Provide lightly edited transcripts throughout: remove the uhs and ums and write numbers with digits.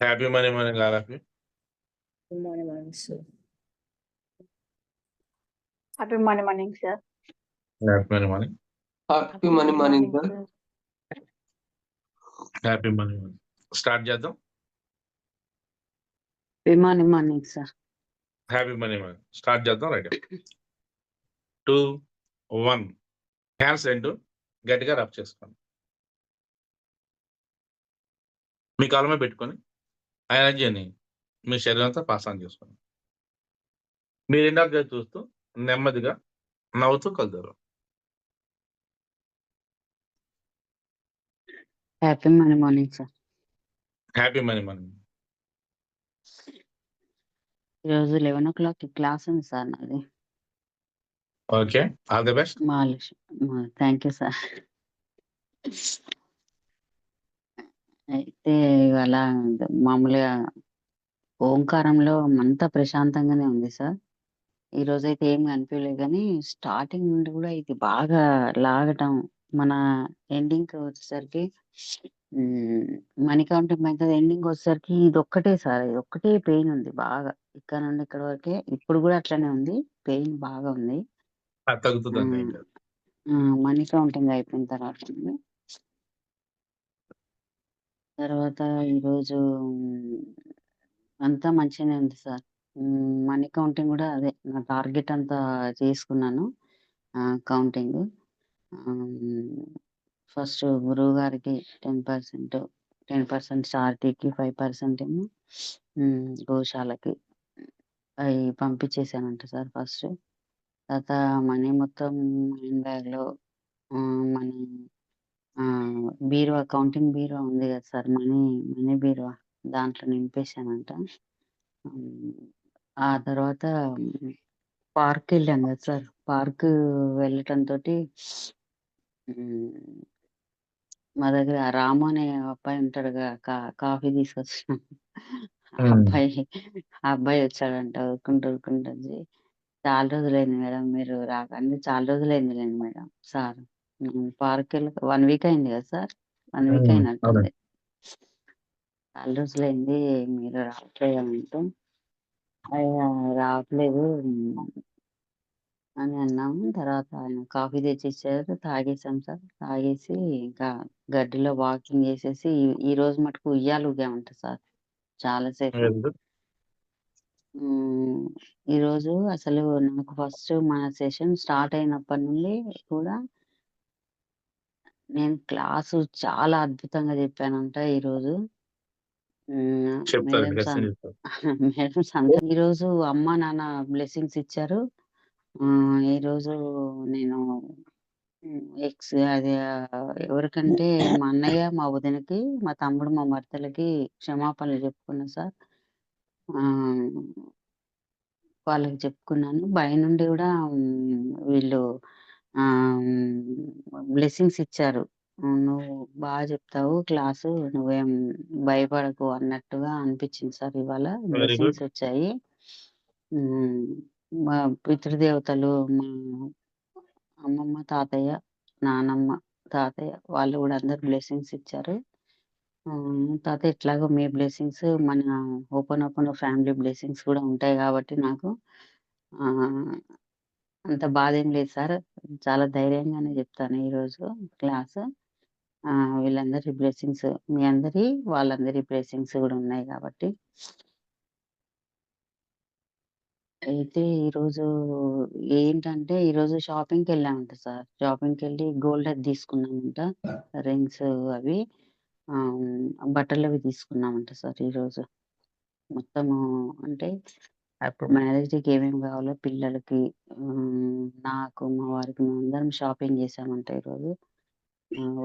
Happy money morning all of you. Good morning, sir. Happy morning, sir. Happy money morning. Happy money morning sir. Happy money morning. Start చేద్దాం. Good morning, sir. Happy money morning start చేద్దాం. Right 2 1 hands రెండు గట్టిగా rub చేసుకోండి. మీ కాలమే పెట్టుకొని ఆ ఎనర్జీని మీ శరీరం అంతా పాస్ ఆన్ చేసుకోండి. మీరు రెండాలుగా చూస్తూ నెమ్మదిగా నవ్వుతూ కలుతారు. Happy morning, sir. Happy money morning. ఈరోజు 11 o'clock క్లాస్ ఉంది సార్ నాది. Okay, all the best. Thank you sir. అయితే ఇవాళ మామూలుగా ఓంకారంలో అంతా ప్రశాంతంగానే ఉంది సార్. ఈ రోజైతే ఏం అనిపించలేదు, కానీ స్టార్టింగ్ నుండి కూడా ఇది బాగా లాగటం, మన ఎండింగ్ వచ్చేసరికి మనీ కౌంటింగ్ మెథడ్ ఎండింగ్ వచ్చేసరికి ఇది ఒక్కటే సార్, ఇది ఒక్కటే పెయిన్ ఉంది బాగా. ఇక్కడ నుండి ఇక్కడ వరకే ఇప్పుడు కూడా అట్లనే ఉంది, పెయిన్ బాగా ఉంది. తగ్గుతుంది. మనీ కౌంటింగ్ అయిపోయిన తర్వాత ఈరోజు అంతా మంచిగానే ఉంది సార్. మనీ కౌంటింగ్ కూడా అదే నా టార్గెట్ అంతా చేసుకున్నాను. కౌంటింగ్ ఫస్ట్ గురువు గారికి 10% చారిటీకి, 5% ఏమో గోశాలకి అవి పంపించేసానంట సార్ ఫస్ట్. తర్వాత మనీ మొత్తం హ్యాండ్ బ్యాగ్లో మనీ బీరువా, కౌంటింగ్ బీరువా ఉంది కదా సార్, మనీ బీరువా, దాంట్లో నింపేశానంట. ఆ తర్వాత పార్క్ వెళ్ళాం కదా సార్, పార్క్ వెళ్ళటంతో మా దగ్గర రాము అనే అబ్బాయి ఉంటాడు కదా, కాఫీ తీసుకొచ్చినాం. ఆ అబ్బాయి వచ్చాడంట, ఊరుకుంటుంది. చాలా రోజులైంది మేడం మీరు రాకండి, చాలా రోజులైంది మేడం సార్. పార్క్ వెళ్ళి 1 week అయింది కదా సార్, 1 week అయినట్టుంది. చాలా రోజులైంది మీరు రావట్లేదు అంటూ, రావట్లేదు అని అన్నాము. తర్వాత ఆయన కాఫీ తెచ్చి ఇచ్చారు, తాగేసాం సార్. తాగేసి ఇంకా గడ్డిలో వాకింగ్ చేసేసి ఈ రోజు మటుకు ఉయ్యాలు ఊగామంట సార్ చాలాసేపు. ఈరోజు అసలు నాకు ఫస్ట్ మన సెషన్ స్టార్ట్ అయినప్పటి నుండి కూడా నేను క్లాసు చాలా అద్భుతంగా చెప్పానంట ఈరోజు. మేడమ్స్ అందరూ ఈరోజు అమ్మ నాన్న బ్లెస్సింగ్స్ ఇచ్చారు. ఈరోజు నేను అది ఎవరికంటే మా అన్నయ్య, మా వదినకి, మా తమ్ముడు, మా మరదలకి క్షమాపణలు చెప్పుకున్నా సార్. వాళ్ళకి చెప్పుకున్నాను. బయ నుండి కూడా వీళ్ళు బ్లెస్సింగ్స్ ఇచ్చారు. నువ్వు బాగా చెప్తావు క్లాసు, నువ్వేం భయపడకు అన్నట్టుగా అనిపించింది సార్. ఇవాళ బ్లెస్సింగ్స్ వచ్చాయి. మా పితృదేవతలు, మా అమ్మమ్మ, తాతయ్య, నానమ్మ, తాతయ్య వాళ్ళు కూడా అందరు బ్లెస్సింగ్స్ ఇచ్చారు. తర్వాత ఎట్లాగో మీ బ్లెస్సింగ్స్, మన ఓపెన్ ఫ్యామిలీ బ్లెస్సింగ్స్ కూడా ఉంటాయి కాబట్టి నాకు అంత బాధ ఏం లేదు సార్. చాలా ధైర్యంగానే చెప్తాను ఈరోజు క్లాస్. వీళ్ళందరి బ్లెస్సింగ్స్, మీ అందరి వాళ్ళందరి బ్లెస్సింగ్స్ కూడా ఉన్నాయి కాబట్టి. అయితే ఈరోజు ఏంటంటే ఈరోజు షాపింగ్కి వెళ్ళామంట సార్. షాపింగ్కి వెళ్ళి గోల్డ్ అది తీసుకున్నామంట, రింగ్స్ అవి, బట్టలు అవి తీసుకున్నామంట సార్. ఈరోజు మొత్తము అంటే అప్పుడు మ్యారేజ్కి ఏమేమి కావాలో పిల్లలకి, నాకు, మా వారికి, మేము అందరం షాపింగ్ చేసామంట ఈరోజు.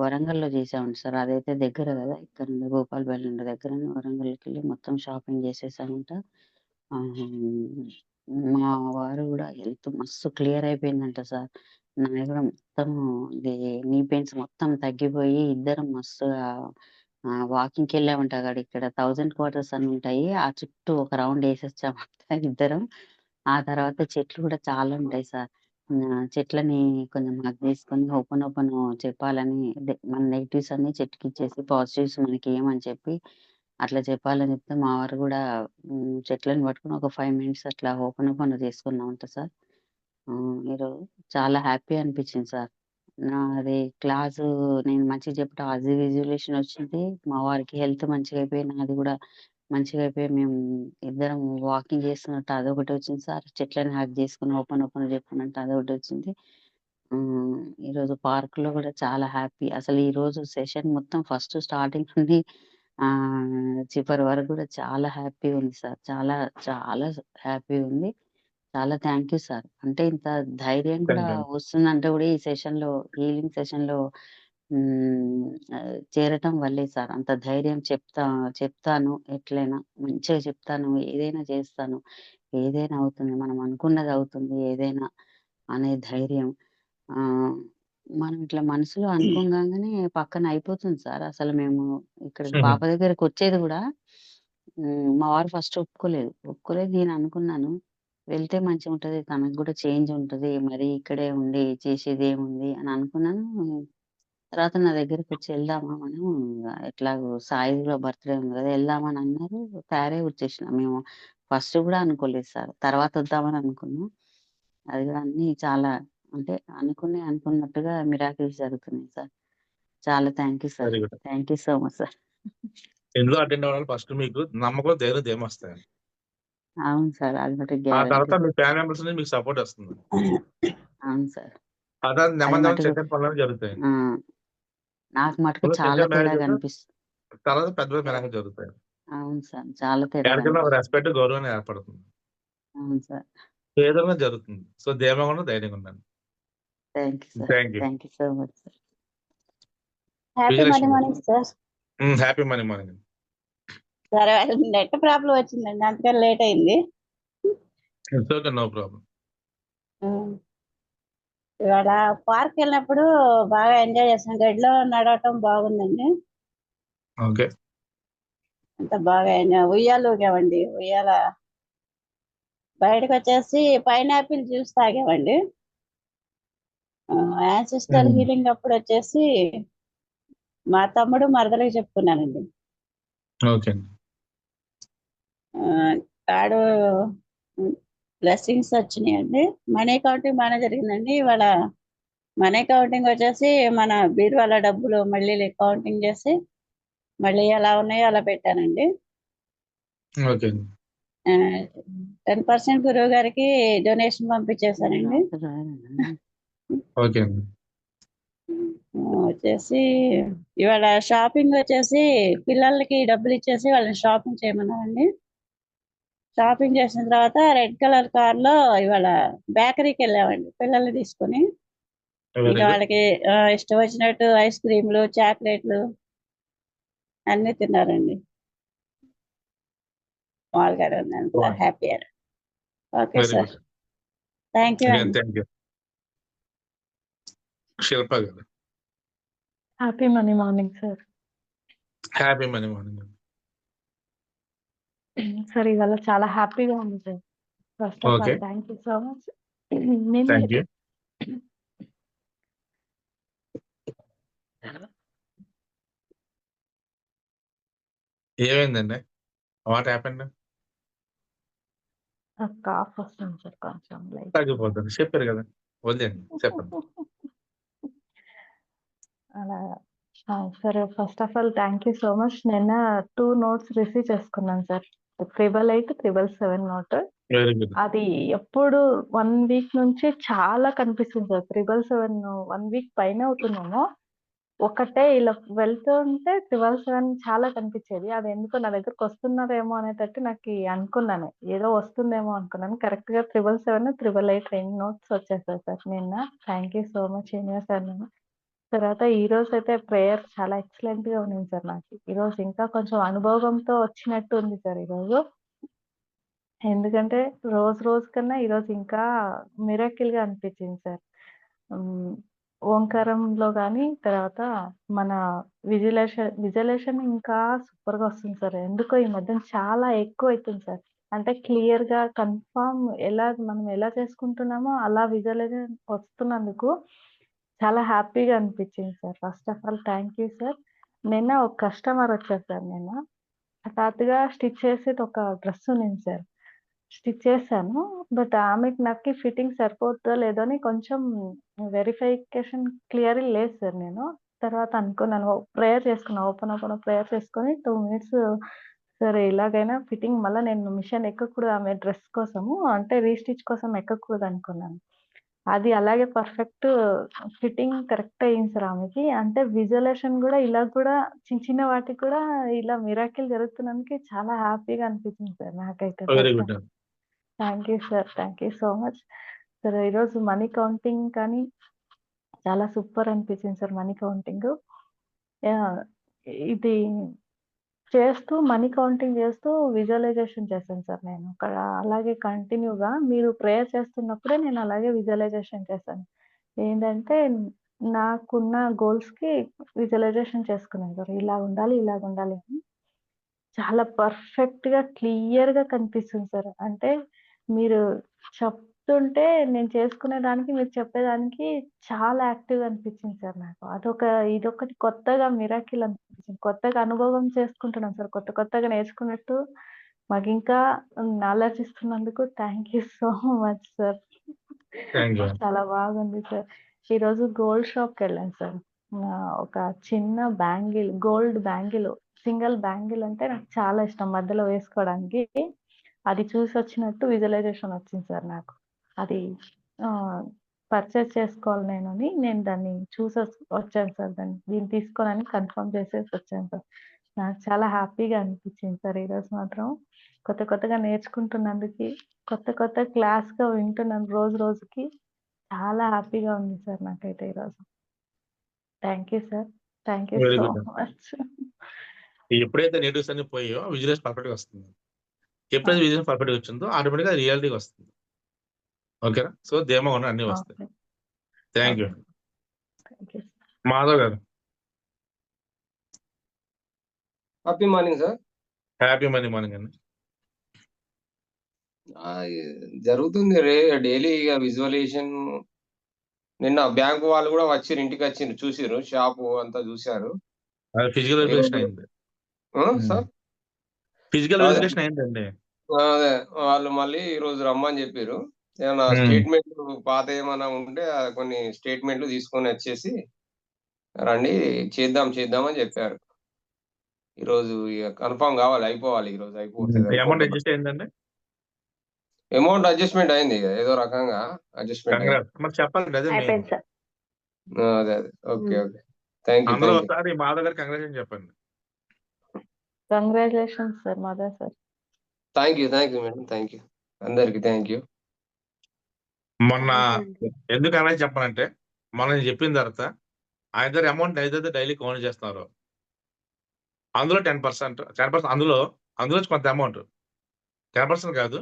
వరంగల్లో చేసామంట సార్. అదైతే దగ్గర కదా, ఇక్కడ నుండి భూపాలపల్లి నుండి దగ్గర, వరంగల్కి వెళ్ళి మొత్తం షాపింగ్ చేసేసామంట. మా వారు కూడా హెల్త్ మస్తు క్లియర్ అయిపోయిందంట సార్. నాకు కూడా మొత్తం నీ పెయిన్స్ మొత్తం తగ్గిపోయి ఇద్దరం మస్తుగా వాకింగ్కి వెళ్ళామంట. అక్కడ ఇక్కడ 1000 quarters అని ఉంటాయి, ఆ చుట్టూ ఒక రౌండ్ వేసేసామంట ఇద్దరం. ఆ తర్వాత చెట్లు కూడా చాలా ఉంటాయి సార్. చెట్లని కొంచెం హగ్ తీసుకొని ఓపెన్ చెప్పాలని, మన నెగిటివ్స్ అన్ని చెట్టుకి ఇచ్చేసి పాజిటివ్స్ మనకి ఏమని చెప్పి అట్లా చెప్పాలని చెప్తే మా వారు గూడా చెట్లను పట్టుకొని ఒక 5 మినిట్స్ అట్లా ఓపెన్ చేసుకున్నామంట సార్. ఈరోజు చాలా హ్యాపీ అనిపించింది సార్. నాది క్లాసు నేను మంచిగా చెప్పడం విజువలేషన్ వచ్చింది. మా వారికి హెల్త్ మంచిగా అయిపోయి, నాది గూడా మంచిగా అయిపోయి, మేము ఇద్దరం వాకింగ్ చేస్తున్నట్టు అదొకటి వచ్చింది సార్. చెట్లని హగ్ చేసుకొని ఓపెన్ చెప్పుకున్నట్టు అదొకటి వచ్చింది. హ్మ్. ఈరోజు పార్క్‌లో గూడా చాలా హ్యాపీ. అసలు ఈరోజు సెషన్ మొత్తం ఫస్ట్ స్టార్టింగ్ నుండి చివరి వరకు గూడా చాలా హ్యాపీగుంది సార్. చాలా, చాలా హ్యాపీగుంది. చాలా థ్యాంక్ యూ సార్. అంటే ఇంత ధైర్యం కూడా థాంక్ యూ. వస్తుందంటే గూడా ఈ సెషన్‌లో హీలింగ్ సెషన్‌లో చేరటం వల్లే సార్. అంత ధైర్యం చెప్తాను ఎట్లైనా మంచిగా చెప్తాను. ఏదైనా చేస్తాను. ఏదైనా అవుతుంది. మనం అనుకున్నది అవుతుంది ఏదైనా అనే ధైర్యం. ఆహ్, మనం ఇట్లా మనసులో అనుకోంగానే పక్కన అయిపోతుంది సార్. అసలు మేము ఇక్కడికి పాప దగ్గరకొచ్చేది గూడా మా వారు ఫస్ట్ ఒప్పుకోలేదు. నేను అనుకున్నాను. వెళ్తే మంచిగుంటది. తనకు గూడా చేంజ్ ఉంటది. మరి ఇక్కడే ఉండి చేసేదేముంది అని అనుకున్నాను. తర్వాత నా దగ్గరకొచ్చి "ఎళ్దామా మనం ఎట్లాగో సాయిలో బర్త్‌డే ఉంది గదా! ఎళ్దామని" అన్నారు. తయారై వచ్చేసినా. మేము ఫస్ట్ గూడా అనుకోలేదు సార్. తర్వాత వద్దామని అనుకున్నాం. అది గూడా అన్నీ చాలా అంటే అనుకున్నట్టుగా మిరాకిల్స్ జరుగుతున్నాయి సార్. చాలా thank you sir. Very good. Thank you so much sir. ఇందులో అటెండ్ అవ్వడానికి ఫస్ట్ మీకు నమ్మకం, ధైర్యం, ధీమొస్తాయండి. అవును సార్. అది మటుకు ఆ గ్యారంటీ. తర్వాత మీ ఫ్యామిలీ మెంబర్స్ నుంచి మీకు సపోర్ట్ వస్తుంది. అవును సార్. ఆ తర్వాత అది నెమ్మది నెమ్మది మటుకు చిన్న చిన్న పనులన్నీ జరుగుతాయండి. ఆ! నాకు మటుకు ముందు చిన్న చాలా చిన్న తేడా మ్యారేజెస్ కనిపిస్తుంది. తర్వాత పెద్ద పెద్ద మ్యారేజెస్ జరుగుతాయి. అవును సార్. చాలా తేడా ఎవరికైనా ఒక కనిపిస్తుంది. రెస్పెక్ట్, గౌరవం ఏర్పడుతుంది. అవును సార్. ఏదైనా జరుగుతుంది. సో ధీమాగా ఉండండి, ధైర్యంగా ఉండండి. Thank you sir. Thank you. Thank you so much sir. Happy Vijayalakshmi గారు. Morning sir. Happy morning. సరే నెట్ ప్రాబ్లమ్ వచ్చిందండి. అందుకని లేట్ అయింది. It's okay. No problem. Hmm. ఇవాళ పార్క్‌కెళ్ళినప్పుడు బాగా ఎంజాయ్ చేశాం. గడిలో నడవటం బాగుందండి. ఓకే. అంతా బాగా ఉయ్యాల ఊగామండి. బయటకొచ్చేసి పైనాపిల్ జ్యూస్ తాగామండి. యాన్సిస్టర్ హ్మ్. హీలింగ్ అప్పుడొచ్చేసి మా తమ్ముడు, మరదలకి చెప్పుకున్నానండి. ఓకే అండి. తాడు బ్లెస్సింగ్స్ వచ్చినాయండి. మనీ కౌంటింగ్ బానే జరిగిందండి. ఇవాళ మనీ కౌంటింగ్ వచ్చేసి మన బీరువాల డబ్బులు మళ్ళీ కౌంటింగ్ చేసి, మళ్ళీ ఎలా ఉన్నాయో అలా పెట్టానండి. ఓకే అండి. 10% గురువుగారికి డొనేషన్ పంపించేసానండి. ఓకే అండి. వచ్చేసి ఇవాళ షాపింగ్ వచ్చేసి పిల్లలకి డబ్బులిచ్చేసి వాళ్ళని షాపింగ్ చేయమన్నానండి. షాపింగ్ చేసిన తర్వాత రెడ్ కలర్ కార్‌లో ఇవాళ బేకరీకెళ్ళామండి పిల్లల్ని తీసుకొని. వెరీ ఇంకా గుడ్. వాళ్ళకి ఇష్టం వచ్చినట్టు ఐస్ క్రీమ్‌లు, చాక్లెట్‌లు అన్నీ తిన్నారండి. వాళ్ళు అంతా బావుంది. హ్యాపీయే. Okay very sir. Good. Thank you again అండి. Thank you. శిల్ప గారు. Happy money morning sir. Happy morning. Sir ఇవాళ చాలా హ్యాపీగా ఉంది sir. First of okay. All thank you so much. నేను థాంక్ యూ. ఏమైందండి? What happened? కాఫ్ వస్తుంది సార్ కొంచెం లైట్. తగ్గిపోతుంది. చెప్పారు గదా! వదిలేయండి. చెప్పండి. అలాగా. Sir first of all thank you so much. నిన్న 2 నోట్స్ రిసీవ్ చేసుకున్నాను సార్. 888, 777 నోట్. Very good. అది ఎప్పుడు 1 వీక్ నుంచి చాలా కనిపిస్తుంది సార్. 777 1 వీక్ పైనే అవుతుందేమో. ఒకటే ఇలా వెళ్తుంటే 777 చాలా కనిపించేది. అది ఎందుకో నా దగ్గరకొస్తున్నదేమో అనేటట్టు అనుకున్నాను. ఏదో వస్తుందేమో అనుకున్నాను. కరెక్ట్‌గా 777, 888 2 నోట్స్ వచ్చేసాయి సార్ నిన్న. Thank you so much universe. తర్వాత ఈరోజైతే ప్రేయర్ చాలా ఎక్సలెంట్‌గా ఉండింది సార్ నాకు. ఈరోజు ఇంకా కొంచెం అనుభవంతో వచ్చినట్టు ఉంది సార్ ఈరోజు. ఎందుకంటే రోజు కన్నా ఈరోజు ఇంకా మిరాకిల్‌గా అనిపించింది సార్. హ్మ్. ఓంకారంలో గాని, తర్వాత మన విజువలైజేషన్ ఇంకా సూపర్‌గా వస్తుంది సార్. ఎందుకో ఈ మధ్యన చాలా ఎక్కువైతుంది సార్. అంటే క్లియర్‌గా కన్ఫర్మ్ మనం ఎలా చేసుకుంటున్నామో అలా విజువలైజేషన్ వస్తున్నందుకు చాలా హ్యాపీగా అనిపించింది sir. First of all thank you sir. నిన్న ఒక కస్టమర్ వచ్చారు సార్ నిన్న. ఆ హఠాత్తుగా స్టిచ్ చేసేది ఒక డ్రెస్ ఉన్నింది సార్. స్టిచ్ చేశాను. బట్ ఆమెకి నాకి ఫిట్టింగ్ సరిపోద్దో లేదో అని కొంచెం వెరిఫికేషన్ క్లియర్ లేదు సార్ నేను. తర్వాత అనుకున్నాను. ప్రేయర్ చేసుకున్నా. ఓపెన్ ప్రేయర్ చేసుకొని 2 మినిట్స్ సరే ఇలాగైనా ఫిట్టింగ్ మళ్ళా నేను మిషన్ ఎక్కకూడదు ఆమె డ్రెస్ కోసము. అంటే రీస్టిచ్ కోసం ఎక్కకూడదు అనుకున్నాను. అది అలాగే పర్ఫెక్ట్ ఫిట్టింగ్ కరెక్ట్ అయింది సార్ ఆమెకి. అంటే విజువలైజేషన్ గూడా ఇలా కూడా చిన్న వాటికి కూడా ఇలా మిరాకిల్ జరుగుతున్నందుకు చాలా హ్యాపీగా అనిపించింది సార్ నాకైతే very first good. Time. Thank you sir. Thank you so much. Sir ఈరోజు మనీ కౌంటింగ్ కానీ చాలా సూపర్ అనిపించింది సార్ మనీ కౌంటింగు. యాహ్! ఇది చేస్తూ మనీ కౌంటింగ్ చేస్తూ విజువలైజేషన్ చేశాను సార్ నేను. అలాగే కంటిన్యూగా మీరు ప్రేయర్ చేస్తున్నప్పుడే నేను అలాగే విజువలైజేషన్ చేశాను. ఏంటంటే నాకున్న గోల్స్‌కి విజువలైజేషన్ చేసుకున్నాను సార్. ఇలాగుండాలి, ఇలాగుండాలి అని. చాలా పర్ఫెక్ట్‌గా, క్లియర్‌గా కనిపిస్తుంది సార్. అంటే మీరు చెప్తుంటే నేను చేసుకునే దానికి, మీరు చెప్పేదానికి చాలా యాక్టివ్‌గా అనిపించింది సార్ నాకు. ఇదొకటి కొత్తగా మిరాకిల్ అనిపించింది. కొత్తగా అనుభవం చేసుకుంటున్నాను సార్. కొత్తగా నేర్చుకున్నట్టు మాకింకా నాలెడ్జ్ ఇస్తున్నందుకు thank you so much sir. Thank you. చాలా బాగుంది సార్. ఈరోజు గోల్డ్ షాప్‌కెళ్ళాను సార్. ఒక చిన్న గోల్డ్ బ్యాంగిల్, సింగిల్ బ్యాంగిల్ అంటే నాకు చాలా ఇష్టం మధ్యలో వేసుకోవడానికి. అది చూసొచ్చినట్టు విజువలైజేషన్ వచ్చింది సార్ నాకు. అది పర్చేస్ చేసుకోవాలి నేను దాన్ని వచ్చాను సార్. దీన్ని తీసుకోనని కన్ఫర్మ్ చేసేసి వచ్చాను సార్. నాకు చాలా హ్యాపీగా అనిపించింది సార్ ఈరోజు మాత్రం. కొత్తగా నేర్చుకుంటున్నందుకు, కొత్త క్లాస్‌గా వింటున్నాను రోజుకి. చాలా హ్యాపీగా ఉంది సార్ నాకైతే ఈరోజు. Thank you sir. Thank you very so good. Much. ఎప్పుడైతే నెగెటివ్స్ అన్ని పోయాయో విజువలైజ్ పర్ఫెక్ట్‌గా వస్తుంది. ఎప్పుడైతే విజువలైజ్ పర్ఫెక్ట్‌గా వచ్చిందో ఆటోమేటిక్‌గా రియాలిటీగా వస్తుంది. ఓకేనా? సో ధీమా ఉన్న అన్నీ వస్తాయి. Okay. Thank you. Okay. Thank you. Madhav గారు. Happy morning sir. Happy morning అండి. జరుగుతుంది డైలీ ఇక విజువలైజేషన్. నిన్న బ్యాంకు వాళ్ళు కూడా వచ్చిర్రు, ఇంటికి వచ్చిర్రు, చూసిర్రు, షాపు అంతా చూశారు. అది ఫిజికల్ వెరిఫికేషన్ అయింది. సార్ ఫిజికల్ అదే వెరిఫికేషన్ అయిందండి. అదే వాళ్ళు మళ్ళీ ఈరోజు రమ్మని చెప్పారు. ఏమన్నా స్టేట్మెంట్లు పాత ఏమైనా ఉంటే కొన్ని స్టేట్మెంట్లు తీసుకొని వచ్చేసి రండి చేద్దాం అని చెప్పారు. ఈరోజు ఇక కన్ఫర్మ్ కావాలి, అయిపోవాలి. ఈరోజు అయిపోతుంది. అమౌంట్ అడ్జస్ట్ అయిందండి. అమౌంట్ అడ్జస్ట్మెంట్ అయింది ఇక ఏదో రకంగా అడ్జస్ట్మెంట్ అయింది. కంగ్రాట్స్. మరి చెప్పాలండి అదే మెయిన్. అయిపోయింది సార్. అదే ఓకే. Thank you. అందరూ ఒకసారి మాధవ్ గారికి కంగ్రాట్స్ చెప్పండి. Congratulations sir Madhav sir. Thank you madam. Thank you అందరికి. Thank you. మొన్న ఎందుకు అనేది చెప్పాలంటే మొన్న నేను చెప్పిన తర్వాత ఐదర్ అమౌంట్ ఏదైతే డైలీ కౌంట్ చేస్తున్నారో అందులో 10% అందులో కొంత అమౌంట్ 10% కాదు,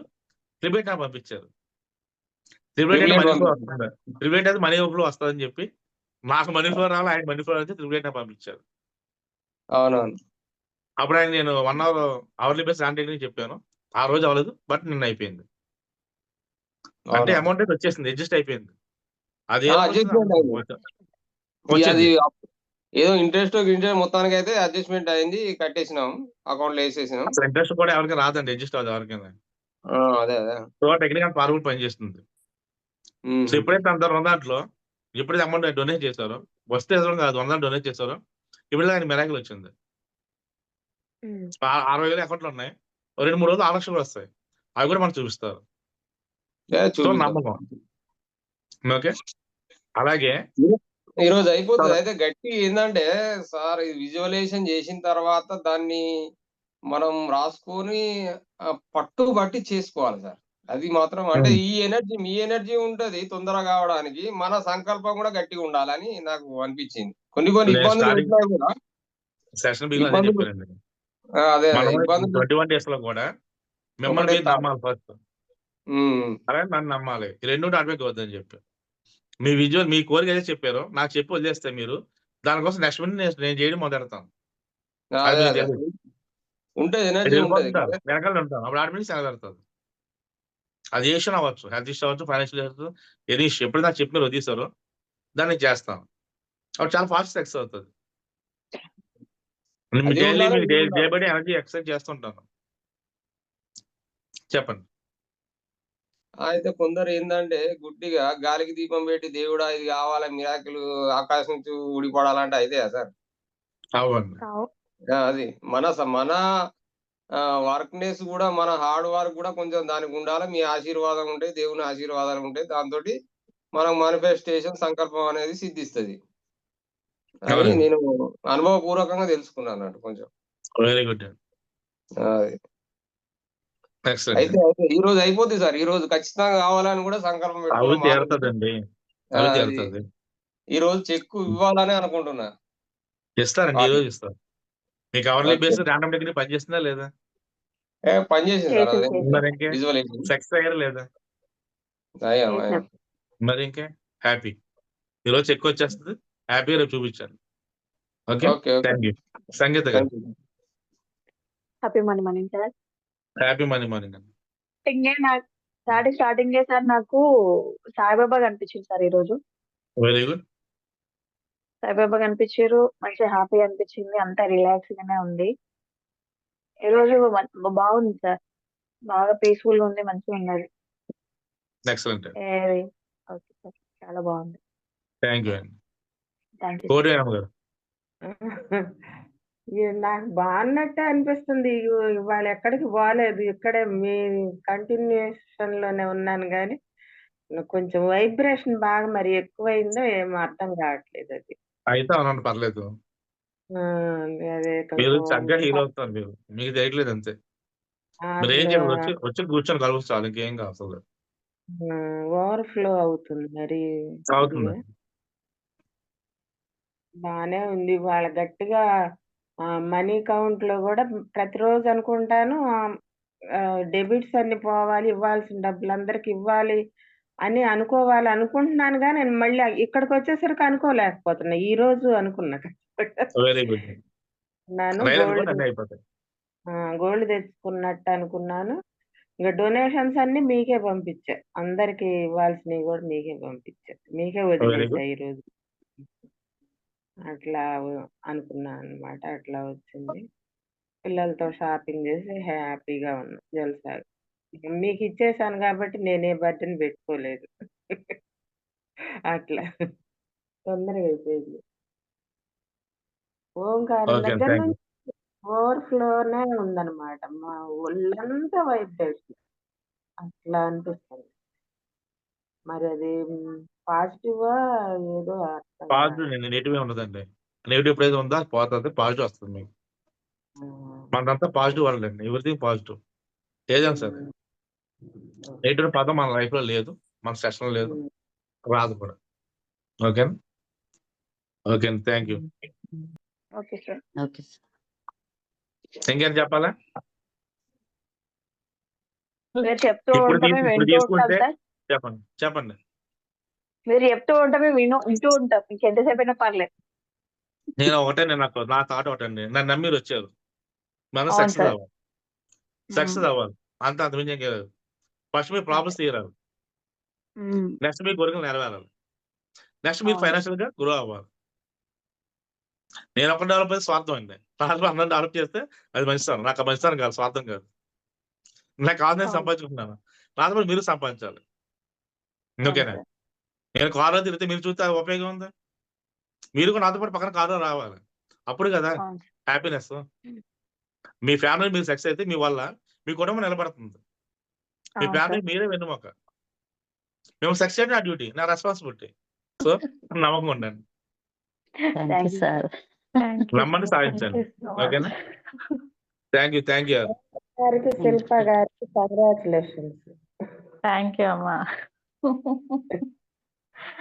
ట్రిబ్యూట్ నాకు పంపించారు. ట్రిబ్యూట్ అంటే మనీ ఫ్లో వస్తుంది. ట్రిబ్యూట్ అయితే మనీ ఫ్లో వస్తుందని చెప్పి నాకు మనీ ఫ్లో రావాలి, ఆయన మనీ ఫ్లో అయితే ట్రిబ్యూట్ నాకు పంపించారు. అవునవును. అప్పుడు ఆయన నేను 1 అవర్ అవర్లీ బేస్ కాంటాక్ట్ చెప్పాను. ఆ రోజు అవ్వలేదు, బట్ నిన్న అయిపోయింది. అంటే అమౌంట్ అయితే వచ్చేసింది, అడ్జస్ట్ అయిపోయింది. అది అది ఏదో ఇంట్రెస్ట్ మొత్తానికి అయితే అడ్జస్ట్మెంట్ అయింది, కట్టేసినాం, అకౌంట్ లో వేసేసినాం. అసలు ఇంట్రెస్ట్ కూడా ఎవరికి రాదండి, అడ్జస్ట్ అవుతుంది ఎవరికైనా. అదే సో టెక్నికల్ ఫార్వర్డ్ పనిచేస్తుంది. సో ఎప్పుడైతే అందరు దాంట్లో ఎప్పుడైతే అమౌంట్ డొనేట్ చేశారో, వస్తే కాదు 100 డొనేట్ చేశారో, ఇప్పుడు ఆయన మెరాకిల్ వచ్చింది. 60,000 అకౌంట్లు ఉన్నాయి, 2-3 రోజులు 6 లక్షలు వస్తాయి. అవి కూడా మనకు చూపిస్తారు. సో నమ్మకం. ఓకే, అలాగే ఈ రోజు అయిపోతుంది. అయితే గట్టి ఏంటంటే సార్, విజువలైజేషన్ చేసిన తర్వాత దాన్ని మనం రాసుకొని పట్టుబట్టి చేసుకోవాలి సార్. అది మాత్రం అంటే మీ ఎనర్జీ ఉంటది తొందరగా కావడానికి, మన సంకల్పం కూడా గట్టిగా ఉండాలని నాకు అనిపించింది. కొన్ని ఇబ్బందులు కూడా సెషన్ బిగిన్ అదే చెప్పారండి. అదే 21 days లో కూడా మిమ్మల్ని మీరు నమ్మాలి ఫస్ట్. అలాగే నన్ను నమ్మాలి. ఈ రెండు ఆటోమేటిక్ వద్దని చెప్పి మీ కోరిక ఏదైతే చెప్పారో నాకు చెప్పి వదిలేస్తే మీరు దానికోసం నెక్స్ట్ మినిట్ నేను చేయడం మొదలెడతాను. వెనకాల ఉంటాను, అప్పుడు ఆటోమేటిక్ సెలవుతుంది. అది ఏ ఇష్యూ అవ్వచ్చు, హెల్త్ ఇష్యూ అవ్వచ్చు, ఫైనాన్షియల్ అవ్వచ్చు, ఎనీ ఇష్యూ. ఎప్పుడు నాకు చెప్పి మీరు వదిలేస్తారో దాన్ని చేస్తాను, అప్పుడు చాలా ఫాస్ట్ సక్సెస్ అవుతుంది. అది డైలీ ఉండాలి, మీకు ఇది డే ఉండాలి. బై డే ఎనర్జీ ఎక్సర్సైజ్ చేస్తుంటాను. చెప్పండి. అయితే కొందరు ఏందంటే గుడ్డిగా గాలికి దీపం పెట్టి దేవుడా ఇది కావాలా మిరాకిల్ ఆకాశం నుంచి ఊడిపడాలంటే అయితాయా సార్? అవ్వండి. అది మన వర్క్‌నెస్ గూడా మన హార్డ్ వర్క్ గూడా కొంచెం దానికి ఉండాలి. మీ ఆశీర్వాదం ఉంటే, దేవుని ఆశీర్వాదాలు ఉంటే దాంతోటి మనకు మానిఫెస్టేషన్ సంకల్పం అనేది సిద్ధిస్తది. అని అవునండి. నేను అనుభవపూర్వకంగా తెలుసుకున్నానన్నట్టు కొంచెం. వెరీ గుడ్ అండి. అది. ఎక్సలెంట్ అయితే అండి. ఈరోజు అయిపోద్ది సార్. ఈరోజు ఖచ్చితంగా కావాలని గూడా సంకల్పం అవి పెట్టుకున్నాం. తీరుతదండి. అవి అది తీరుతది. ఈరోజు చెక్కు ఇవ్వాలని అనుకుంటున్నా. ఇస్తారండి. ఈ రోజు ఇస్తారు. మీకు hourly okay. Basis random degree పనిచేస్తుందా లేదా? పనిచేసింది సార్ చేసింది, అదేం చేసింది. మరి ఇంకే విజువలైజేషన్. సక్సెస్ అయ్యారా లేదా? అయ్యాం. చేసాం. మరి ఇంకే హ్యాపీ. ఈరోజు చెక్ వచ్చేస్తది. హ్యాపీగా రేపు చూపించాలి. Okay. Okay. Okay. Thank you. Sangeetha గారు. Thank you. Happy morning sir. Happy morning అండి. స్టార్టింగే సార్ నాకు సాయిబాబా కనిపించింది సార్ ఈరోజు. Very good. సాయిబాబా కనిపించారు. మంచిగా హ్యాపీ అనిపించింది. అంతా రిలాక్స్ గానే ఉంది. ఈరోజు బాగుంది సార్. బాగా పీస్ఫుల్ ఉంది. మంచిగా ఉన్నది. ఎక్సలెంట్. Okay sir. చాలా బాగుంది. థ్యాంక్ యూ అండి. Thank you. కోటేరమ్మ గారు. నాకు బాగున్నట్టే అనిపిస్తుంది. ఇవాళ ఎక్కడికి పోలేదు. ఇక్కడే మీ కంటిన్యూషన్ లోనే ఉన్నాను గాని కొంచెం వైబ్రేషన్ బాగా మరి ఎక్కువైందో ఏమో అర్థం కావట్లేదు అది. అయితే అవునండి పర్లేదు. అదే మీరు కొంచెం చక్కగా హీల్ అవుతారు మీరు. మీకు తెలియట్లేదు అంతే. మీరు ఏం అసలు చేయాలి వచ్చి కూర్చొని కలుపు చాలు ఇంకేం కాదు. ఓవర్ఫ్లో అవుతుంది మరి అవుతుంది. బానే ఉంది. వాళ్ళ గట్టిగా మనీ కౌంట్ లో కూడా ప్రతిరోజు అనుకుంటాను డెబిట్స్ అన్ని పోవాలి, ఇవ్వాల్సిన డబ్బులు అందరికి ఇవ్వాలి అని అనుకోవాలి అనుకుంటున్నాను కానీ నేను మళ్ళీ ఇక్కడికి వచ్చేసరికి అనుకోలేకపోతున్నా. ఈ రోజు అనుకున్నా వెరీ గుడ్. నాను గోల్డ్ అన్నీ అయిపోతాయి. గోల్డ్ తెచ్చుకున్నట్టు అనుకున్నాను. ఇంకా డొనేషన్స్ అన్ని మీకే పంపించా. అందరికి ఇవ్వాల్సినవి కూడా మీకే పంపించా. మీకే వెరీ వదిలేసా గుడ్. ఈరోజు. అట్లా అనుకున్నా అన్నమాట. అట్లా వచ్చింది. పిల్లలతో షాపింగ్ చేసి హ్యాపీగా ఉన్నా జలసాగా. మీకు ఇచ్చేసాను కాబట్టి నేనే బర్డెన్ పెట్టుకోలేదు. అట్లా తొందరగా అయిపోయింది. ఓంకారం ఓకే. దగ్గర థ్యాంక్ యూ. నుంచి ఓవర్‌ఫ్లోనే ఉందన్నమాట. మా ఒళ్ళంతా వైబ్రేషన్. అట్లా అనిపిస్తుంది. మరి అది పాజిటివా ఏదో అర్థం పాజిటివ్ కాదు. అండి. నెగెటివ్ ఉండదండి. నెగెటివ్ ఎప్పుడైతే ఉందో అది పోతది. పాజిటివ్ వస్తుంది మీకు. మనదంతా పాజిటివ్ వరల్డ్ అండి. Everything positive. ఏదైనా సరే. నెగెటివ్ పదం మన లైఫ్ లో లేదు. మన సెషన్ లేదు. రాదు కూడా. ఓకేనా? ఓకే అండి. Thank you. Okay sir. Okay sir. ఇంకేం చెప్పాలా? మీరు చెప్తూ ఇప్పుడు ఉంటే మేము ఇప్పుడు వింటూ ఉంటాం తీసుకుంటే సార్. చెప్పండి. మీరు చెప్తూ ఉంటే మేము వింటూ ఉంటాం. మీకు ఎంతసేపు అయినా పర్లేదు. నేను నా థాట్ ఒకటండి. నన్ను నమ్మి మీరు వచ్చారు. మనం అవును సక్సెస్ సార్. అవ్వాలి. సక్సెస్ అవ్వాలి. అంత మించి ఏం లేదు. ఫస్ట్ మీ ప్రాబ్లమ్స్ తీరాలి. నెక్స్ట్ మీ కోరికలు నెరవేరాలి. నెక్స్ట్ మీరు అవును. ఫైనాన్షియల్ గా గ్రో అవ్వాలి. నేను ఒకటి డెవలప్ అయితే స్వార్థం అండి. నాలుగు అందరం డెవలప్ చేస్తే అది మంచితనం. నాకు మంచితనం కాదు, స్వార్థం కాదు. నాకు కాదు నేను అవును. సంపాదించుకుంటున్నాను. నాతో పాటు మీరు సంపాదించాలి. అవును ఓకేనా? సార్. నేను కారులో తిరిగితే మీరు చూస్తే ఉపయోగం ఉంది. మీరు కూడా నాతో పాటు పక్కన కారులో రావాలి. అప్పుడు కదా అవును. హ్యాపీనెస్. మీ ఫ్యామిలీ మీరు సక్సెస్ అయితే మీ వల్ల మీ కుటుంబం నిలబడుతుంది. మీ అవును ఫ్యామిలీ సార్. మీరే వెన్నుముక. మేము సక్సెస్ చేయడం నా డ్యూటీ, నా రెస్పాన్సిబిలిటీ. సో నమ్మకం ఉండండి. Thank you thank you sir. Thank you నమ్మండి, సార్. థ్యాంక్ సాధించండి. You so much. ఓకేనా? Thank you. గారికి శిల్ప గారికి కంగ్రాచులేషన్స్. థ్యాంక్ యూ అమ్మా.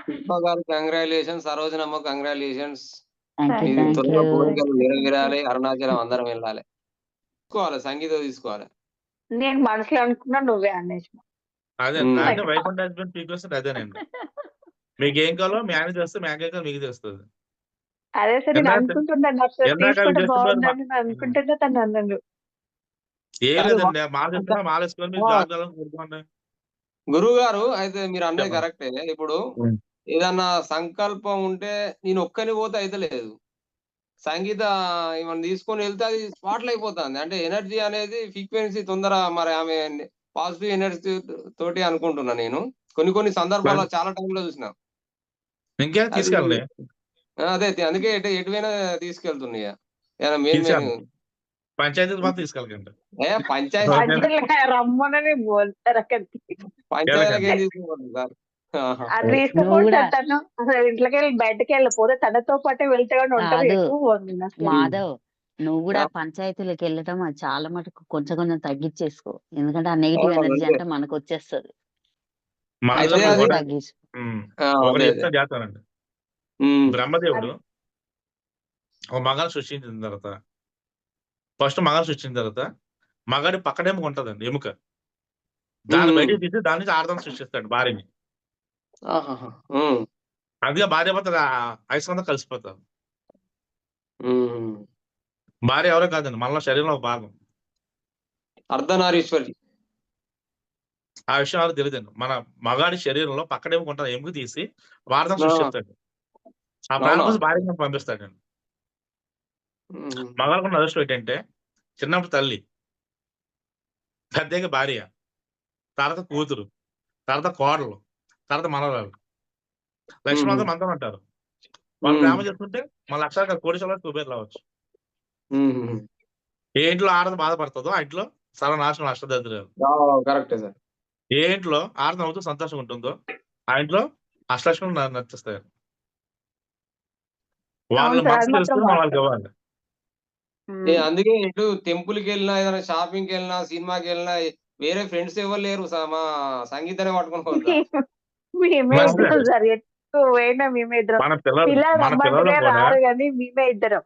శిల్ప గారు congratulations. Sarojanamma congratulations. Thank you. ఇది థ్యాంక్ త్వరలో యూ. కోరికలు నెరవేరాలి. అరుణాచలం అందరం వెళ్ళాలి. సంగీతం తీసుకోవాలి. నేను మనసులో అనుకున్నా నువ్వే అనేసి. అదే అంటే వైకుంఠ హస్బెండ్ పీక్ అదేనండి. మీకు ఏం కావాలో మీ ఆయన చేస్తే మీకు తెలుస్తుంది. అదే సార్ నేను అనుకుంటున్నాను నాకు తీసుకుంటే బాగుందని ఎందాక అనుకుంటుంటే తను అన్నాను. ఏం లేదండి. మాల తెస్తున్నా, మాల వేసుకొని మీరు జాబ్ కావాలని కోరుకోండి. గురువు గారు అయితే మీరు అన్నది చెప్పండి. కరెక్టే. ఇప్పుడు ఏదన్నా సంకల్పం ఉంటే నేను ఒక్కని పోతే అయితే లేదు. సంగీత ఈమెను తీసుకొని వెళ్తే అది స్పాట్లు అయిపోతుంది. అంటే ఎనర్జీ అనేది ఫ్రీక్వెన్సీ తొందర మరి ఆమె పాజిటివ్ ఎనర్జీ తోటి అనుకుంటున్నా నేను. కొన్ని సందర్భాల్లో చాలా టైంలో చూసిన. ఇంకేం అది తీసుకెళ్ళండి. అదే అందుకే ఎటువైనా తీసుకెళ్తున్నాయి. మెయిన్ తీసుకెళ్ళండి. పంచాయతీ మాత్రం తీసుకెళ్ళకండి. పంచాయతీ రమ్మనని పోతారు అక్కడికి. పంచాయతీలకు ఏం తీసుకుపోతుంది సార్? అది నువ్వు తీసుకుపోతే కూడా తను అసలు ఇంట్లోకి వెళ్ళి బయటకి వెళ్ళిపోతే తనతో పాటే వెళ్తే కానీ ఉంటది కాదు ఎక్కువ అసలు. మాధవ్, నువ్వు కూడా పంచాయతీలకు వెళ్ళటం అది చాలా మటుకు కొంచెం తగ్గించేసుకో. ఎందుకంటే ఆ నెగిటివ్ ఎనర్జీ అంతే. అంటే మనకు వచ్చేస్తుంది. మాధవ్ అయితే అది తగ్గించు. ఒకటి అదే చెప్తే చేస్తానండి. బ్రహ్మదేవుడు ఒక మగాన్ని సృష్టించిన తర్వాత ఫస్ట్ మగాన్ని సృష్టించిన తర్వాత మగాడి పక్కన ఎముక ఉంటదండి, ఎముక. దాన్ని బయటికి తీసి దాని నుంచి ఆడదాన్ని సృష్టిస్తాడు భార్యని. అందుకే భార్య భర్త అయస్కంతా కలిసిపోతారు. భార్య ఎవరో కాదండి, మనలో శరీరంలో ఒక భాగం. అర్ధనారీశ్వరి. ఆ విషయం ఎవరికి తెలియదండి. మన మగాడి శరీరంలో పక్కన ఎముక ఉంటుంది, ఎముక తీసి వాడదాన్ని సృష్టిస్తాడు. ఆ ప్రాణం కోసం భార్యకి పంపిస్తాడండి. మగాళ్ళకున్న అదృష్టం ఏంటంటే చిన్నప్పుడు తల్లి, పెద్దగా భార్య, తర్వాత కూతురు, తర్వాత కోడలు, తర్వాత మనవరాలు. లక్ష్మణ్ మనతో అంటారు. వాళ్ళు ప్రేమ చేసుకుంటే మన లక్షల కోటీశ్వర కుబేర్లు అవ్వచ్చు. ఏ ఇంట్లో ఆడది బాధపడుతుందో ఆ ఇంట్లో సర్వనాశనం అష్టదరిద్రాలు. కరెక్టే సార్. ఏ ఇంట్లో ఆడది నవ్వుతూ సంతోషంగా ఉంటుందో ఆ ఇంట్లో అష్టలక్ష్మి నచ్చేస్తారు. వాళ్ళ అవును సార్, మనసు అది మాత్రం తెలుసుకుని వాళ్ళకి వాస్తవం. ఇవ్వాలి. అందుకే ఇటు టెంపుల్ కి వెళ్ళినా, ఏదైనా షాపింగ్ కి వెళ్ళినా, సినిమాకి వెళ్ళినా వేరే ఫ్రెండ్స్ ఎవరు లేరు. మా సంగీతాన్ని పట్టుకుని పోతా. మేమే మంచిదే. ఇద్దరం సార్, ఎటు పోయినా మేమే ఇద్దరం. మన పిల్లలు పిల్లలు మన పిల్లలు రమ్మంటేనే కూడా రారు కానీ మేమే ఇద్దరం.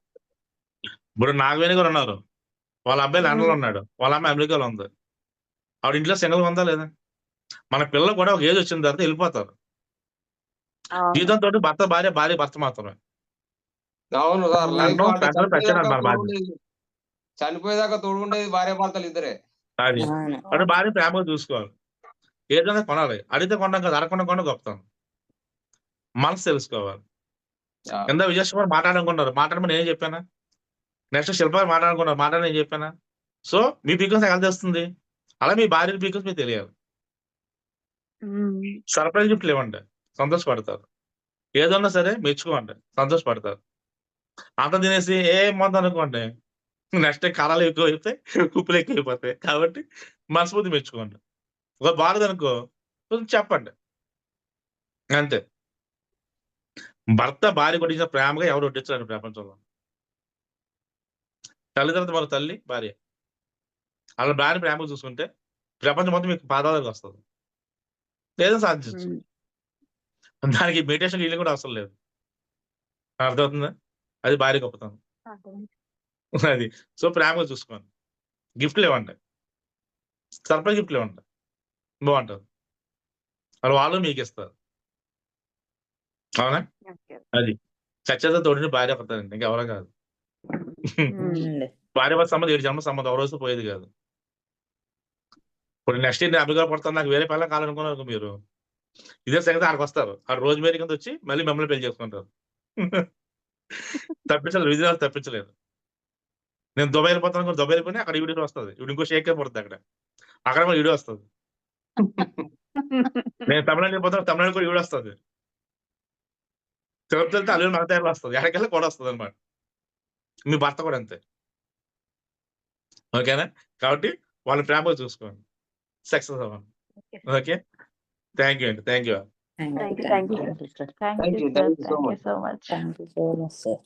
ఇప్పుడు నాగవేణి గారు ఉన్నారు. వాళ్ళ అబ్బాయి లండన్ లో ఉన్నాడు, వాళ్ళ అమ్మాయి అమెరికాలో ఉంది. ఆవిడ ఇంట్లో సింగిల్ ఉందా లేదా? మన పిల్లలు కూడా ఒక ఏజ్ వచ్చిన తర్వాత వెళ్ళిపోతారు. జీతంతో భర్త భార్య, భార్య భర్త మాత్రమే. అవును సార్. లైఫ్ అంటాం, అంటే పెద్దలు పెట్టాడు మన బాధ్యత. చనిపోయేదాకా తోడుండేది భార్య భర్తలు ఇద్దరే. అది అంటే భార్య ప్రేమగా చూసుకోవాలి. ఏదైనా కొనాలి, అడిగితే కొనడం కాదు, అడగకుండా కొనడం గొప్పతనం. మనసు తెలుసుకోవాలి. కింద విజయశ్వర్ మాట్లాడుకున్నారు, మాట్లాడమని ఏం చెప్పానా? నెక్స్ట్ శిల్ప మాట్లాడుకున్నారు, మాట్లాడని ఏం చెప్పానా? సో మీ పీకల్స్ ఎలా తెలుస్తుంది? అలా మీ భార్య పీకల్స్ మీకు తెలియాలి. సర్ప్రైజ్ గిఫ్ట్లు ఇవ్వండి, సంతోషపడతారు. ఏదన్నా సరే మెచ్చుకోండి, సంతోషపడతారు. అంత తినేసి ఏమంత అనుకోండి, నెక్స్ట్ కారాలు ఎక్కువ అయిపోతాయి, ఉప్పులు ఎక్కువ అయిపోతాయి. కాబట్టి మనస్ఫూర్తి మెచ్చుకోండి. ఒక బాగదనుకో కొంచెం చెప్పండి, అంతే. భర్త భార్య కొట్టించిన ప్రేమగా ఎవరు వడ్డించారు ప్రపంచంలో? తల్లి తర్వాత మన తల్లి, భార్య. అలా భార్య ప్రేమగా చూసుకుంటే ప్రపంచం మొత్తం మీకు పాదాలకు వస్తుంది, లేదా సాధించచ్చు. దానికి మెడిటేషన్ వీళ్ళు కూడా అవసరం లేదు. అర్థమవుతుందా? అది భార్య గొప్పతనం. అది సో ప్రేమగా చూసుకోండి, గిఫ్ట్లు ఇవ్వండి, సర్ప్రైజ్ గిఫ్ట్లు ఇవ్వండి, బాగుంటుంది. వాళ్ళు మీకు ఇస్తారు. అవునా? అది చచ్చేత తోడిని భార్య పడతారండి, ఇంకెవరో కాదు. భార్య భర్త సంబంధం 7 జన్మ సంబంధం ఒక రోజు పోయేది కాదు. ఇప్పుడు నెక్స్ట్ నేను అభిగా పడతాను, నాకు వేరే పిల్లలు కావాలనుకున్నారు మీరు, ఇదే సంగతి ఆడికి వస్తారు. ఆ రోజు మేరీ కింద వచ్చి మళ్ళీ మిమ్మల్ని పెళ్లి చేసుకుంటారు. తప్పించలేదు, విజయవాడ తప్పించలేదు. నేను దుబాయ్ వెళ్ళిపోతాను, దుబాయ్ వెళ్ళిపోయి అక్కడ వీడియో వస్తుంది, ఇప్పుడు ఇంకో షేక్ అయిపోతుంది, అక్కడ కూడా వీడియో వస్తుంది. నేను తమిళనాడు వెళ్ళిపోతాను, తమిళనాడు కూడా వీడియో వస్తుంది. తిరుపతి వెళ్తే అల్లు మన తయారు వస్తుంది, ఎక్కడికెళ్ళి కూడా వస్తుంది అనమాట. మీ భర్త కూడా అంతే, ఓకేనా? కాబట్టి వాళ్ళ ప్రేమగా చూసుకోండి, సక్సెస్ అవ్వండి. ఓకే, థ్యాంక్ యూ అండి, thank you. Thank you sir. Thank you so much. So much. Thank you so much sir.